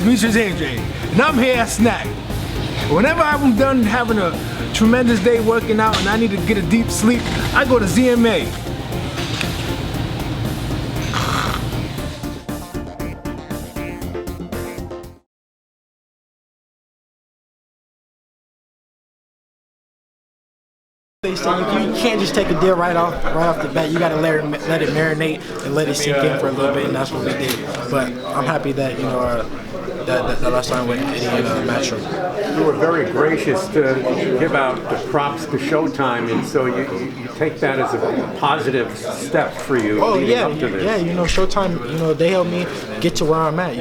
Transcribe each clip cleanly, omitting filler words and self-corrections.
Demetrius AJ, and I'm here at Snack. Whenever I'm done having a tremendous day working out and I need to get a deep sleep, I go to ZMA. You can't just take a deal right off the bat. You got to let it marinate and let it sink in for a little bit, and that's what we did. But I'm happy that that I signed with Eddie and Matchroom. You were very gracious to give out the props to Showtime, and so you take that as a positive step for you. Oh leading up to this. Yeah. Showtime. They helped me get to where I'm at.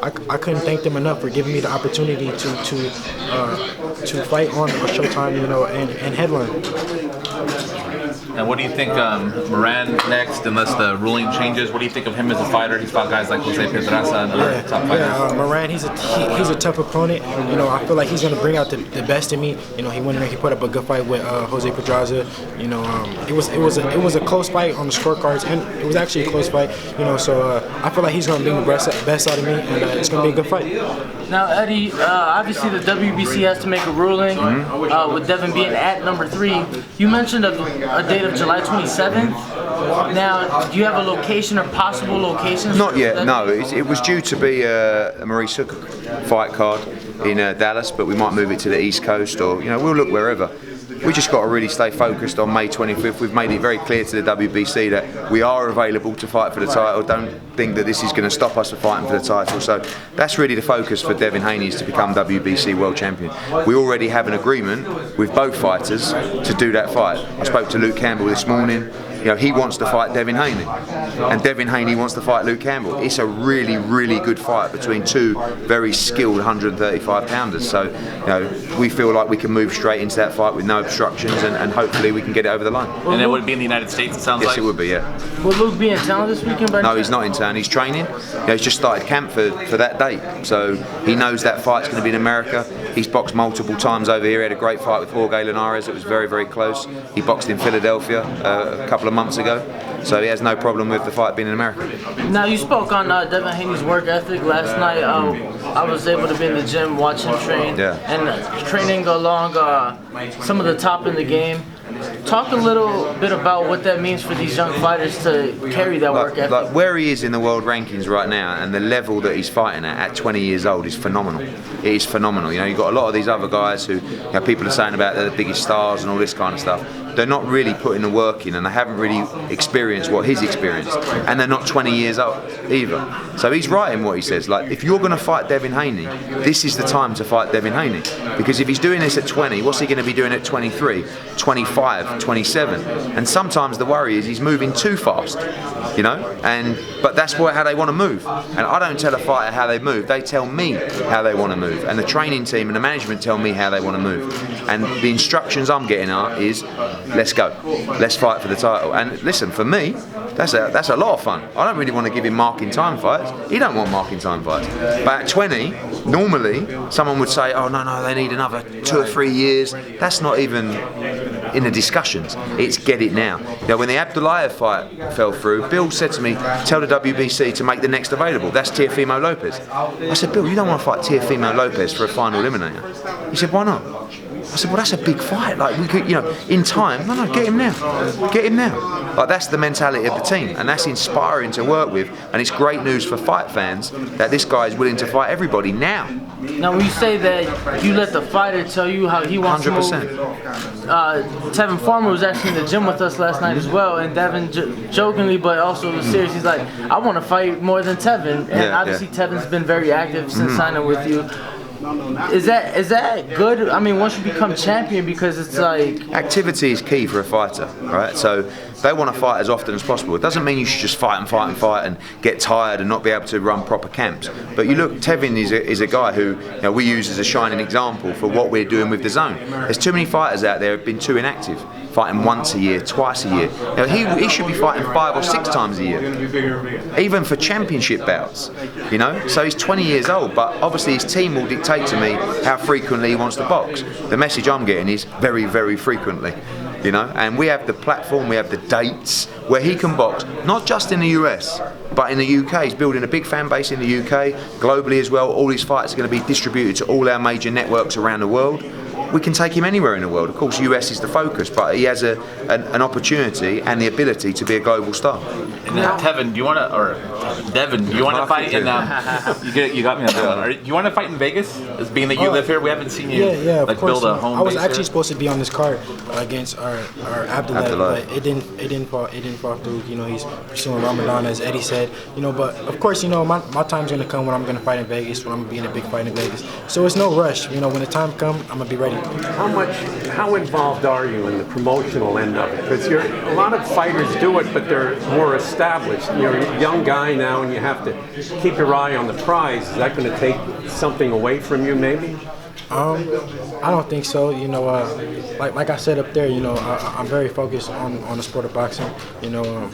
I couldn't thank them enough for giving me the opportunity to fight on Showtime. And headline. And what do you think Moran next, unless the ruling changes? What do you think of him as a fighter? He's fought guys like Jose Pedraza and other top fighters. Yeah, Moran, he's a tough opponent. I feel like he's going to bring out the best in me. He went in there, he put up a good fight with Jose Pedraza. It was a close fight on the scorecards, and it was actually a close fight. So I feel like he's going to bring the best out of me, and it's going to be a good fight. Now, Eddie, obviously the WBC has to make a ruling with Devin being at number 3. You mentioned a date of July 27th. Now, do you have a location or possible locations? Not yet, no. It was due to be a Maurice Hook fight card in Dallas, but we might move it to the East Coast, or we'll look wherever. We just got to really stay focused on May 25th. We've made it very clear to the WBC that we are available to fight for the title. Don't think that this is going to stop us from fighting for the title. So that's really the focus for Devin Haney, is to become WBC World Champion. We already have an agreement with both fighters to do that fight. I spoke to Luke Campbell this morning. He wants to fight Devin Haney, and Devin Haney wants to fight Luke Campbell. It's a really, really good fight between two very skilled 135-pounders. So, we feel like we can move straight into that fight with no obstructions, and hopefully we can get it over the line. And it would be in the United States, it sounds like? Yes, it would be, yeah. Will Luke be in town this weekend? No, he's not in town. He's training. He's just started camp for that date. So he knows that fight's going to be in America. He's boxed multiple times over here. He had a great fight with Jorge Linares. It was very, very close. He boxed in Philadelphia a couple of months ago, so he has no problem with the fight being in America. Now, you spoke on Devin Haney's work ethic last night. I was able to be in the gym, watch him train, and training along some of the top in the game. Talk a little bit about what that means for these young fighters to carry that work ethic. Like where he is in the world rankings right now, and the level that he's fighting at 20 years old is phenomenal. It is phenomenal. You've got a lot of these other guys who people are saying about they're the biggest stars and all this kind of stuff. They're not really putting the work in, and they haven't really experienced what he's experienced, and they're not 20 years old either. So he's right in what he says. Like, if you're going to fight Devin Haney, this is the time to fight Devin Haney, because if he's doing this at 20, what's he going to be doing at 23, 25, 27? And sometimes the worry is he's moving too fast, but that's how they want to move. And I don't tell a fighter how they move, they tell me how they want to move, and the training team and the management tell me how they want to move. And the instructions I'm getting is, let's go, let's fight for the title. And listen, for me, that's a lot of fun. I don't really want to give him marking time fights. He don't want marking time fights. But at 20, normally someone would say, oh no, they need another 2 or 3 years. That's not even in the discussions. It's get it now. When the Abdullayev fight fell through, Bill said to me, tell the WBC to make the next available. That's Teofimo Lopez. I said, Bill, you don't want to fight Teofimo Lopez for a final eliminator. He said, why not? I said, well, that's a big fight. Like, we could, in time. No, get him now. Get him now. Like, that's the mentality of the team, and that's inspiring to work with. And it's great news for fight fans that this guy is willing to fight everybody now. Now, when you say that you let the fighter tell you how he wants 100%. to move, Tevin Farmer was actually in the gym with us last night as well, and Devin jokingly, but also serious, he's like, I want to fight more than Tevin. And obviously Tevin's been very active since signing with you. Is that good? I mean, once you become champion, because it's like... Activity is key for a fighter, right? So they want to fight as often as possible. It doesn't mean you should just fight and get tired and not be able to run proper camps. But you look, Tevin is a guy who we use as a shining example for what we're doing with DAZN. There's too many fighters out there who've been too inactive, fighting once a year, twice a year. He should be fighting 5 or 6 times a year, even for championship bouts. So he's 20 years old, but obviously his team will dictate to me how frequently he wants to box. The message I'm getting is very, very frequently. And we have the platform, we have the dates where he can box, not just in the US, But in the UK, he's building a big fan base in the UK, globally as well. All his fights are going to be distributed to all our major networks around the world. We can take him anywhere in the world. Of course, US is the focus, but he has an opportunity and the ability to be a global star. And Tevin, do you want to, or Devin, do you want to fight in? You got me on that one. Do you want to fight in Vegas? As being that you live here, we haven't seen you of course, build a home. I was base actually here. supposed to be on this card against our Abdullah, but it didn't fall through. You know, he's pursuing Ramadan, as Eddie said. You know, but of course, you know, my time's gonna come when I'm gonna fight in Vegas, when I'm gonna be in a big fight in Vegas. So it's no rush. You know, when the time comes, I'm gonna be ready. How involved are you in the promotional end of it? Because a lot of fighters do it, but they're more established. You're a young guy now, and you have to keep your eye on the prize. Is that going to take something away from you, maybe? I don't think so. You know, like I said up there, you know, I'm very focused on the sport of boxing. You know,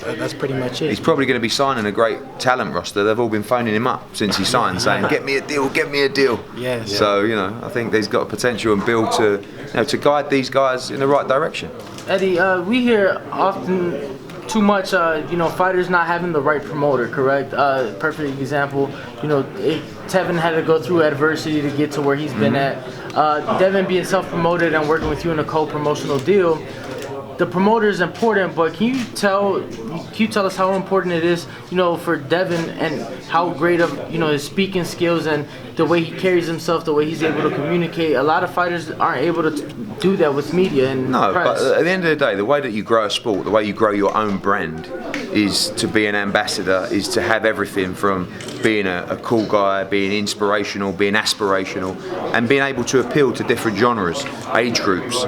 that's pretty much it. He's probably going to be signing a great talent roster. They've all been phoning him up since he signed, saying, "Get me a deal, get me a deal." Yeah. So you know, I think he's got a potential and build to guide these guys in the right direction. Eddie, we hear often too much, you know, fighters not having the right promoter, correct? Perfect example, you know, Tevin had to go through adversity to get to where he's been at. Devin being self-promoted and working with you in a co-promotional deal. The promoter is important, but can you tell us how important it is, you know, for Devin and how great of, you know, his speaking skills and the way he carries himself, the way he's able to communicate. A lot of fighters aren't able to do that with media and press. But at the end of the day, the way that you grow a sport, the way you grow your own brand, is to be an ambassador, is to have everything from being a cool guy, being inspirational, being aspirational, and being able to appeal to different genres, age groups,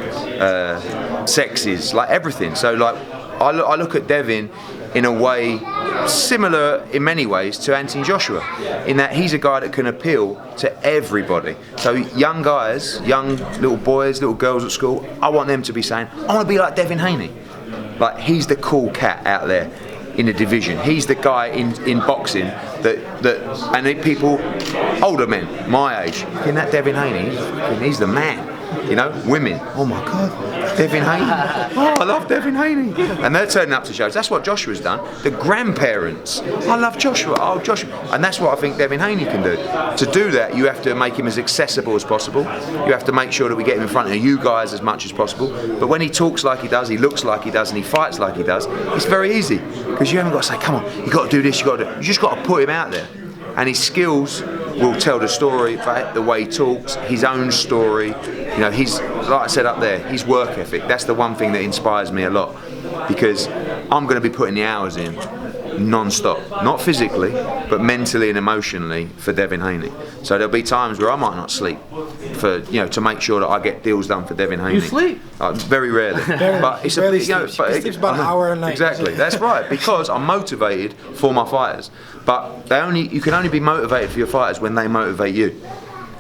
sexes, like everything. So like I look at Devin in a way similar in many ways to Anthony Joshua, in that he's a guy that can appeal to everybody. So young guys, young little boys, little girls at school, I want them to be saying, I want to be like Devin Haney. Like, he's the cool cat out there in the division. He's the guy in boxing and people, older men, my age, in that Devin Haney, he's the man. You know, women, oh my God, Devin Haney, oh I love Devin Haney. And they're turning up to shows. That's what Joshua's done. The grandparents, I love Joshua, oh Joshua. And that's what I think Devin Haney can do. To do that, you have to make him as accessible as possible. You have to make sure that we get him in front of you guys as much as possible. But when he talks like he does, he looks like he does, and he fights like he does, it's very easy. Because you haven't got to say, come on, you got to do this, you got to do it. You just got to put him out there. And his skills will tell the story, but the way he talks, his own story. You know, he's, like I said up there, his work ethic, that's the one thing that inspires me a lot, because I'm going to be putting the hours in non-stop, not physically, but mentally and emotionally for Devin Haney. So there'll be times where I might not sleep to make sure that I get deals done for Devin Haney. You sleep? Very rarely. But it's he sleeps about an hour a night. Exactly, that's right, because I'm motivated for my fighters. But you can only be motivated for your fighters when they motivate you.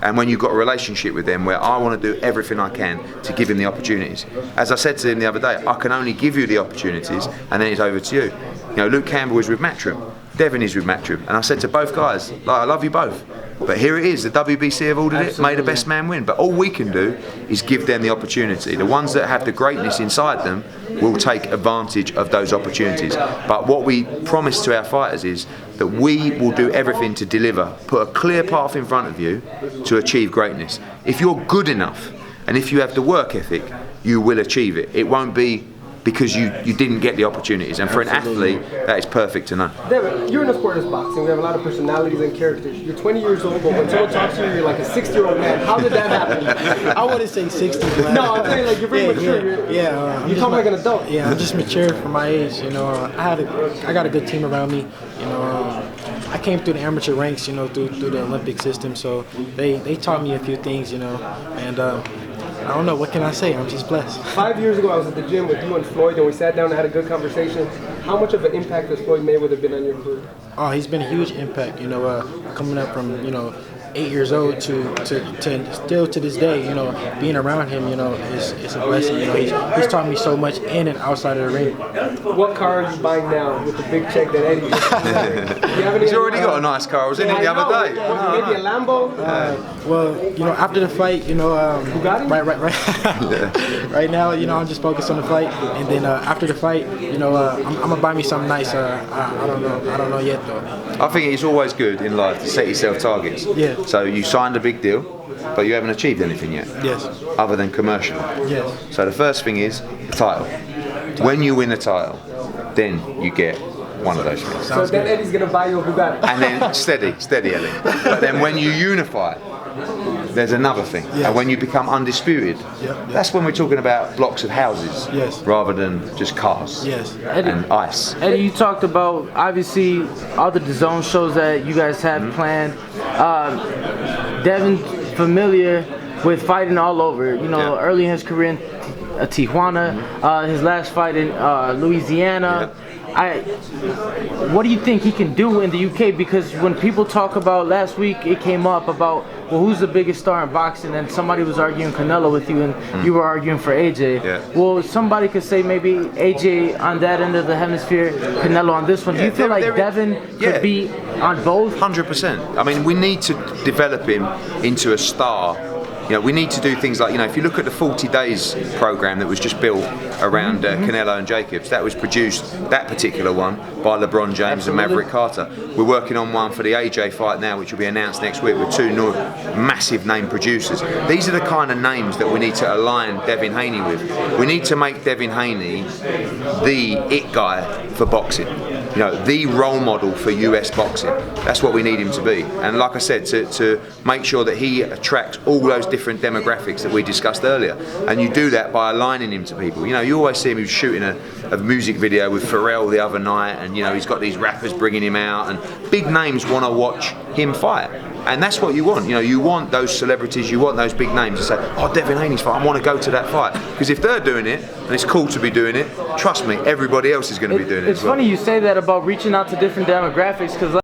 And when you've got a relationship with them where I want to do everything I can to give him the opportunities. As I said to him the other day, I can only give you the opportunities and then it's over to you. You know, Luke Campbell is with Matchroom, Devin is with Matchroom, and I said to both guys, like, I love you both. But here it is, the WBC have ordered it, made a best man win. But all we can do is give them the opportunity. The ones that have the greatness inside them will take advantage of those opportunities. But what we promise to our fighters is that we will do everything to deliver, put a clear path in front of you to achieve greatness. If you're good enough, and if you have the work ethic, you will achieve it. It won't be because you didn't get the opportunities. And for an athlete, that is perfect to know. Devin, you're in a sport as boxing. We have a lot of personalities and characters. You're 20 years old, but when someone talks to you, you're like a 60-year-old man. How did that happen? I wouldn't say 60. No, I'm saying like you're very mature. You talk like an adult. Yeah, I'm just mature for my age. You know, I got a good team around me. You know, I came through the amateur ranks. You know, through the Olympic system. So they taught me a few things. You know, and I don't know, what can I say? I'm just blessed. 5 years ago, I was at the gym with you and Floyd, and we sat down and had a good conversation. How much of an impact has Floyd Mayweather been on your career? Oh, he's been a huge impact. You know, coming up from 8 years old to still to this day. You know, being around him, you know, is a blessing. You know, he's taught me so much in and outside of the ring. What car are you buying now with the big check that Eddie just He's already got a nice car. I was in it the other day. Maybe a Lambo. Well, you know, after the fight, you know, right now, you know, I'm just focused on the fight, and then after the fight, you know, I'm gonna buy me something nice. I don't know yet though. I think it's always good in life to set yourself targets. Yeah. So you signed a big deal, but you haven't achieved anything yet. Yes. Other than commercial. Yes. So the first thing is the title. When you win a title, then you get one of those things. So then Eddie's gonna buy you a Bugatti. And then steady Ellie. But then when you unify, there's another thing. Yes. And when you become undisputed, that's when we're talking about blocks of houses, rather than just cars and ice. Eddie, you talked about obviously all the DAZN shows that you guys have planned. Devin familiar with fighting all over. You know, early in his career in Tijuana, his last fight in Louisiana. What do you think he can do in the UK? Because when people talk about last week, it came up about, well, who's the biggest star in boxing? And somebody was arguing Canelo with you, and you were arguing for AJ. Well, somebody could say maybe AJ on that end of the hemisphere, Canelo on this one. Do you feel like Devin could be on both? 100%. I mean, we need to develop him into a star. You know, we need to do things like, you know, if you look at the 40 Days program that was just built around Canelo and Jacobs, that was produced, that particular one, by LeBron James and Maverick Carter. We're working on one for the AJ fight now, which will be announced next week with two massive name producers. These are the kind of names that we need to align Devin Haney with. We need to make Devin Haney the it guy for boxing. You know, the role model for US boxing. That's what we need him to be. And like I said, to make sure that he attracts all those different demographics that we discussed earlier. And you do that by aligning him to people. You know, you always see him, he was shooting a music video with Pharrell the other night, and you know, he's got these rappers bringing him out, and big names want to watch him fight. And that's what you want. You know, you want those celebrities, you want those big names to say, oh, Devin Haney's fight, I want to go to that fight. Because if they're doing it, and it's cool to be doing it, trust me, everybody else is going to be doing it. It's funny you say that about reaching out to different demographics, because